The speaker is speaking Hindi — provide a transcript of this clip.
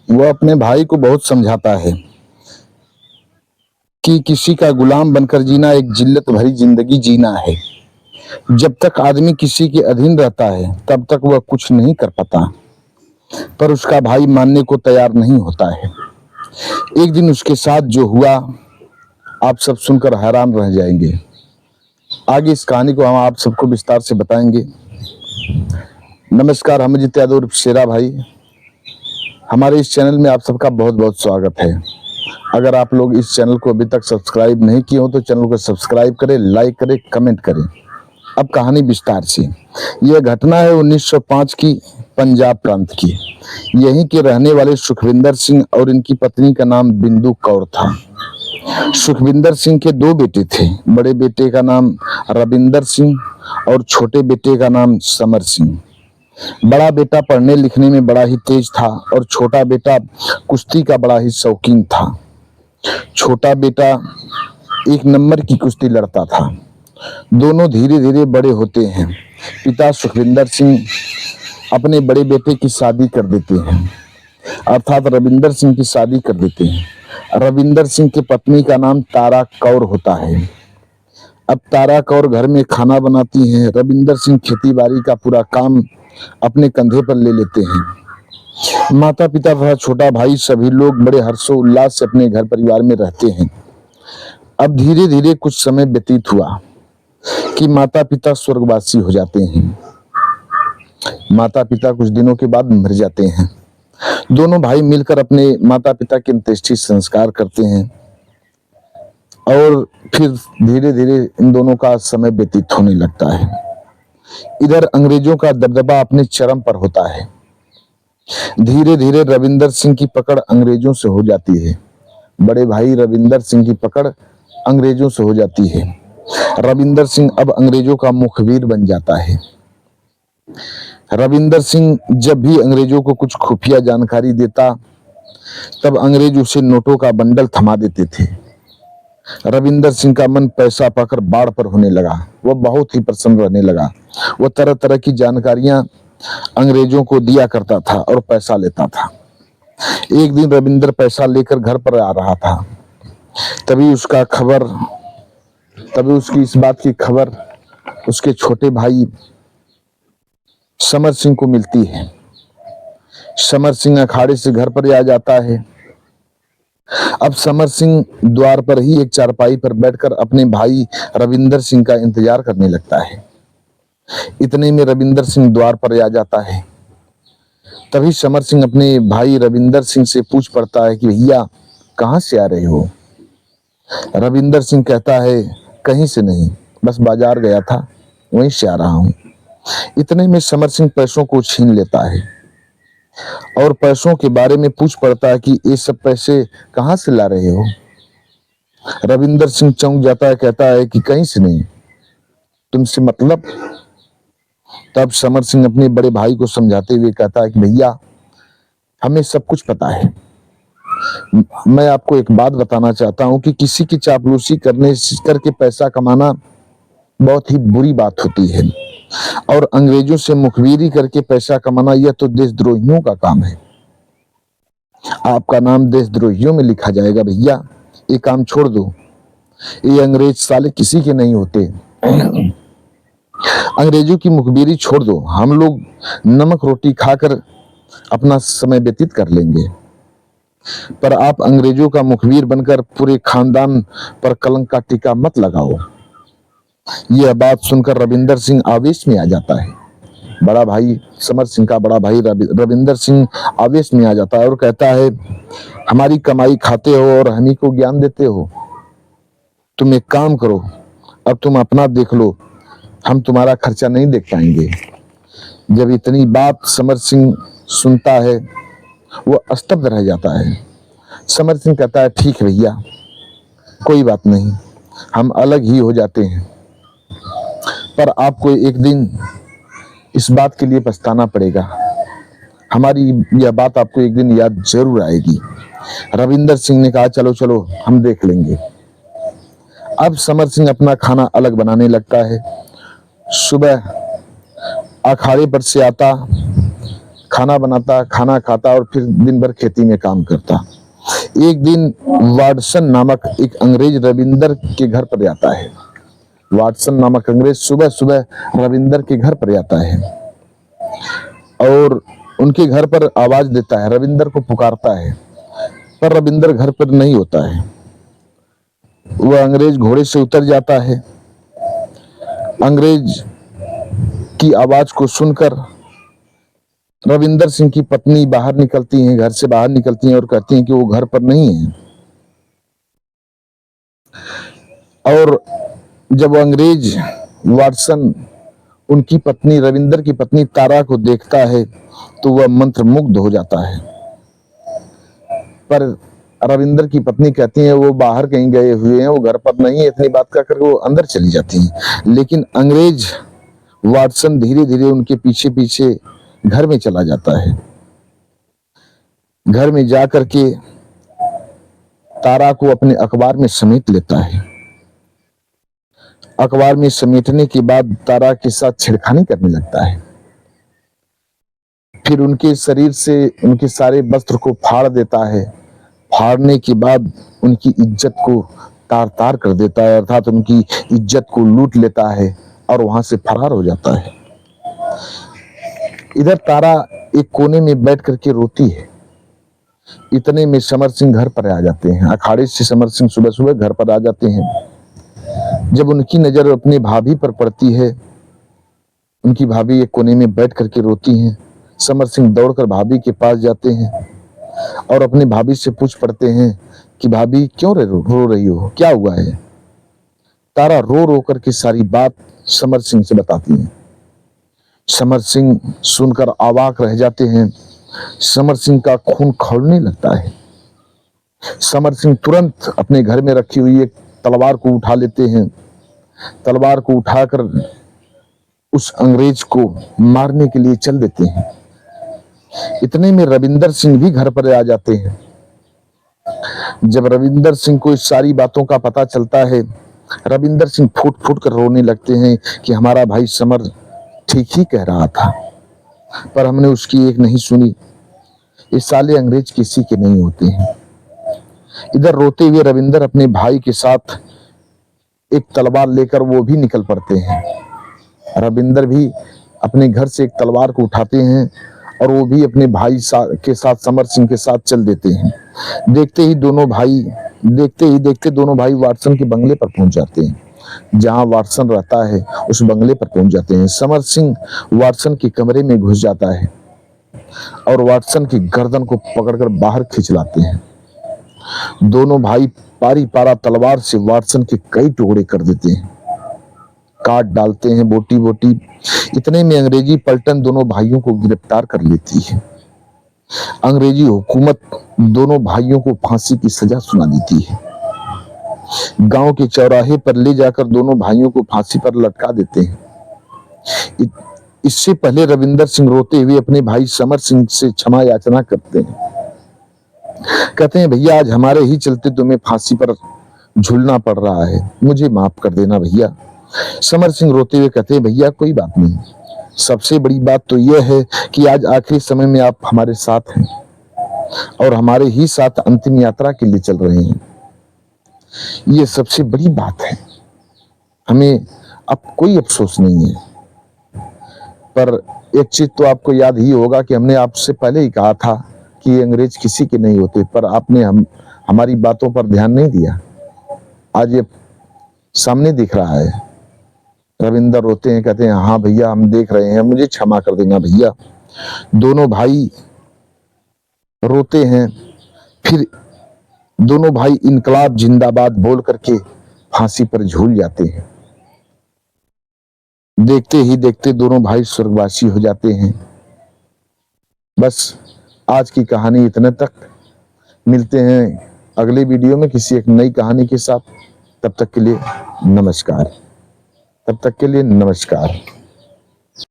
वह अपने भाई को बहुत समझाता है कि किसी का गुलाम बनकर जीना एक जिल्लत भरी जिंदगी जीना है। जब तक आदमी किसी के अधीन रहता है तब तक वह कुछ नहीं कर पाता, पर उसका भाई मानने को तैयार नहीं होता है। एक दिन उसके साथ जो हुआ आप सब सुनकर हैरान रह जाएंगे। आगे इस कहानी को हम आप सबको विस्तार से बताएंगे। नमस्कार, हम अजित यादव उर्फ शेरा भाई। हमारे इस चैनल में आप सबका बहुत बहुत स्वागत है। अगर आप लोग इस चैनल को अभी तक सब्सक्राइब नहीं किए हो तो चैनल को सब्सक्राइब करें, लाइक करें, कमेंट करें। अब कहानी विस्तार से। यह घटना है 1905 की, पंजाब प्रांत की। यहीं के रहने वाले सुखविंदर सिंह और इनकी पत्नी का नाम बिंदु कौर था। सुखविंदर सिंह के दो बेटे थे। बड़े बेटे का नाम रविंदर सिंह और छोटे बेटे का नाम समर सिंह। बड़ा बेटा पढ़ने लिखने में बड़ा ही तेज था और छोटा बेटा कुश्ती का बड़ा ही शौकीन था। छोटा बेटा एक नंबर की कुश्ती लड़ता था। दोनों धीरे धीरे बड़े होते हैं। पिता सुखविंदर सिंह अपने बड़े बेटे की शादी कर देते हैं, अर्थात रविंदर सिंह की शादी कर देते हैं। रविंदर सिंह की पत्नी का नाम तारा कौर होता है। अब तारा कौर घर में खाना बनाती हैं। रविंदर सिंह खेती बाड़ी का पूरा काम अपने कंधे पर ले लेते हैं। माता पिता तथा छोटा भाई सभी लोग बड़े हर्षोल्लास से अपने घर परिवार में रहते हैं। अब धीरे धीरे कुछ समय व्यतीत हुआ कि माता पिता स्वर्गवासी हो जाते हैं। माता पिता कुछ दिनों के बाद मर जाते हैं। दोनों भाई मिलकर अपने माता पिता के अंत्येष्टि संस्कार करते हैं और फिर धीरे धीरे इन दोनों का समय व्यतीत होने लगता है। इधर अंग्रेजों का दबदबा अपने चरम पर होता है। धीरे धीरे रविंदर सिंह की पकड़ अंग्रेजों से हो जाती है। बड़े भाई रविंदर सिंह की पकड़ अंग्रेजों से हो जाती है। रविंदर सिंह अब अंग्रेजों का मुखबिर बन जाता है। रविंदर सिंह जब भी अंग्रेजों को कुछ खुफिया जानकारी देता तब अंग्रेज उसे नोटों का बंडल थमा देते थे। रविंदर सिंह का मन पैसा पाकर बाढ़ पर होने लगा। वह बहुत ही प्रसन्न रहने लगा। वह तरह तरह की जानकारियां अंग्रेजों को दिया करता था और पैसा लेता था। एक दिन रविंदर पैसा लेकर घर पर आ रहा था। तभी उसकी इस बात की खबर उसके छोटे भाई समर सिंह को मिलती है। समर सिंह अखाड़े से घर पर आ जाता है। अब समर सिंह द्वार पर ही एक चारपाई पर बैठकर अपने भाई रविंदर सिंह का इंतजार करने लगता है। इतने में रविंदर सिंह द्वार पर आ जाता है। तभी समर सिंह अपने भाई रविंदर सिंह से पूछ पड़ता है कि भैया कहाँ से आ रहे हो। रविंदर सिंह कहता है कहीं से नहीं, बस बाजार गया था, वहीं से आ रहा हूं। इतने में समर सिंह पैसों को छीन लेता है और पैसों के बारे में पूछ पड़ता है कि ये सब पैसे कहाँ से ला रहे हो। रविंदर सिंह चौंक जाता है, कहता है कि कहीं से नहीं, तुमसे मतलब। तब समर सिंह अपने बड़े भाई को समझाते हुए कहता है कि भैया हमें सब कुछ पता है। मैं आपको एक बात बताना चाहता हूं कि किसी की चापलूसी करके पैसा कमाना बहुत ही बुरी बात होती है और अंग्रेजों से मुखबिरी करके पैसा कमाना यह तो देशद्रोहियों का काम है। आपका नाम देशद्रोहियों में लिखा जाएगा। भैया ये काम छोड़ दो, ये अंग्रेज साले किसी के नहीं होते। अंग्रेजों की मुखबिरी छोड़ दो, हम लोग नमक रोटी खाकर अपना समय व्यतीत कर लेंगे, पर आप अंग्रेजों का मुखबिर बनकर पूरे खानदान पर कलंक का टीका मत लगाओ। यह बात सुनकर रविंदर सिंह आवेश में आ जाता है। बड़ा भाई समर सिंह का बड़ा भाई रविंदर सिंह आवेश में आ जाता है और कहता है हमारी कमाई खाते हो और हमी को ज्ञान देते हो। तुम एक काम करो, अब तुम अपना देख लो, हम तुम्हारा खर्चा नहीं देख पाएंगे। जब इतनी बात समर सिंह सुनता है वो स्तब्ध रह जाता है। समर सिंह कहता है ठीक है भैया, कोई बात नहीं, हम अलग ही हो जाते हैं, पर आपको एक दिन इस बात के लिए पछताना पड़ेगा। हमारी यह बात आपको एक दिन याद जरूर आएगी। रविंदर सिंह ने कहा चलो चलो हम देख लेंगे। अब समर सिंह अपना खाना अलग बनाने लगता है। सुबह अखाड़े पर से आता, खाना बनाता, खाना खाता और फिर दिन भर खेती में काम करता। एक दिन वाटसन नामक एक अंग्रेज रविंदर के घर पर आता है। वाटसन नामक अंग्रेज सुबह सुबह रविंदर के घर पर आता है और उनके घर पर आवाज देता है, रविंदर को पुकारता है, पर रविंदर घर पर नहीं होता है। वह अंग्रेज घोड़े से उतर जाता है। अंग्रेज की आवाज को सुनकर रविंदर सिंह की पत्नी बाहर निकलती हैं, घर से बाहर निकलती हैं और कहती हैं कि वो घर पर नहीं है। और जब वो अंग्रेज वाटसन उनकी पत्नी, रविंदर की पत्नी तारा को देखता है तो वह मंत्रमुग्ध हो जाता है। पर रविंदर की पत्नी कहती है वो बाहर कहीं गए हुए हैं, वो घर पर नहीं है। इतनी बात कहकर वो अंदर चली जाती हैं। लेकिन अंग्रेज वाटसन धीरे धीरे उनके पीछे पीछे घर में चला जाता है। घर में जाकर के तारा को अपने अखबार में समेट लेता है। अखबार में समेटने के बाद तारा के साथ छेड़खानी करने लगता है। फिर उनके शरीर से उनके सारे वस्त्र को फाड़ देता है। फाड़ने के बाद उनकी इज्जत को तार तार कर देता है, अर्थात उनकी इज्जत को लूट लेता है और वहां से फरार हो जाता है। इधर तारा एक कोने में बैठ करके रोती है। इतने में समर सिंह घर पर आ जाते हैं। अखाड़े से समर सिंह सुबह सुबह घर पर आ जाते हैं। जब उनकी नजर अपनी भाभी पर पड़ती है, उनकी भाभी एक कोने में बैठ करके रोती हैं। समर सिंह दौड़कर भाभी के पास जाते हैं और अपनी भाभी से पूछ पड़ते हैं कि भाभी क्यों रो रही हो, क्या हुआ है। तारा रो रो करके सारी बात समर सिंह से बताती हैं। समर सिंह सुनकर अवाक रह जाते हैं। समर सिंह का खून खौलने लगता है। समर सिंह तुरंत अपने घर में रखी हुई एक तलवार को उठा लेते हैं। तलवार को उठाकर उस अंग्रेज को मारने के लिए चल देते हैं। इतने में रविंदर सिंह भी घर पर आ जाते हैं। जब रविंदर सिंह को इस सारी बातों का पता चलता है, रविंदर सिंह फूट फूट कर रोने लगते हैं कि हमारा भाई समर ठीक ही कह रहा था, पर हमने उसकी एक नहीं सुनी। ये साले अंग्रेज किसी के नहीं होते हैं। इधर रोते हुए रविंदर अपने भाई के साथ एक तलवार लेकर वो भी निकल पड़ते हैं। रविंदर भी अपने घर से एक तलवार को उठाते हैं और वो भी अपने भाई के साथ समर सिंह के साथ चल देते हैं। देखते ही देखते दोनों भाई वाटसन के बंगले पर पहुंच जाते हैं। जहां वाटसन रहता है उस बंगले पर पहुंच जाते हैं। समर सिंह वाटसन के कमरे में घुस जाता है और वाटसन की गर्दन को पकड़कर बाहर खींच लाते हैं। दोनों भाई पारी पारा तलवार से वाटसन के कई टुकड़े कर देते हैं, काट डालते हैं बोटी बोटी। इतने में अंग्रेजी पलटन दोनों भाइयों को गिरफ्तार कर लेती है। अंग्रेजी हुकूमत दोनों भाइयों को फांसी की सजा सुना देती है। गांव के चौराहे पर ले जाकर दोनों भाइयों को फांसी पर लटका देते हैं। इससे पहले रविंदर सिंह रोते हुए अपने भाई समर सिंह से क्षमा याचना करते हैं। कहते हैं भैया आज हमारे ही चलते तुम्हें फांसी पर झूलना पड़ रहा है, मुझे माफ कर देना भैया। समर सिंह रोते हुए कहते हैं भैया कोई बात नहीं, सबसे बड़ी बात तो यह है कि आज आखिरी समय में आप हमारे साथ हैं और हमारे ही साथ अंतिम यात्रा के लिए चल रहे हैं। ये सबसे बड़ी बात है, हमें अब कोई अफसोस नहीं है। पर एक चीज तो आपको याद ही होगा कि हमने आपसे पहले ही कहा था कि ये अंग्रेज किसी के नहीं होते, पर आपने हमारी बातों पर ध्यान नहीं दिया। आज ये सामने दिख रहा है। रविंदर रोते हैं, कहते हैं हाँ भैया हम देख रहे हैं, मुझे क्षमा कर देना भैया। दोनों भाई रोते हैं। फिर दोनों भाई इनकलाब जिंदाबाद बोल करके फांसी पर झूल जाते हैं। देखते ही देखते दोनों भाई स्वर्गवासी हो जाते हैं। बस आज की कहानी इतने तक। मिलते हैं अगले वीडियो में किसी एक नई कहानी के साथ। तब तक के लिए नमस्कार।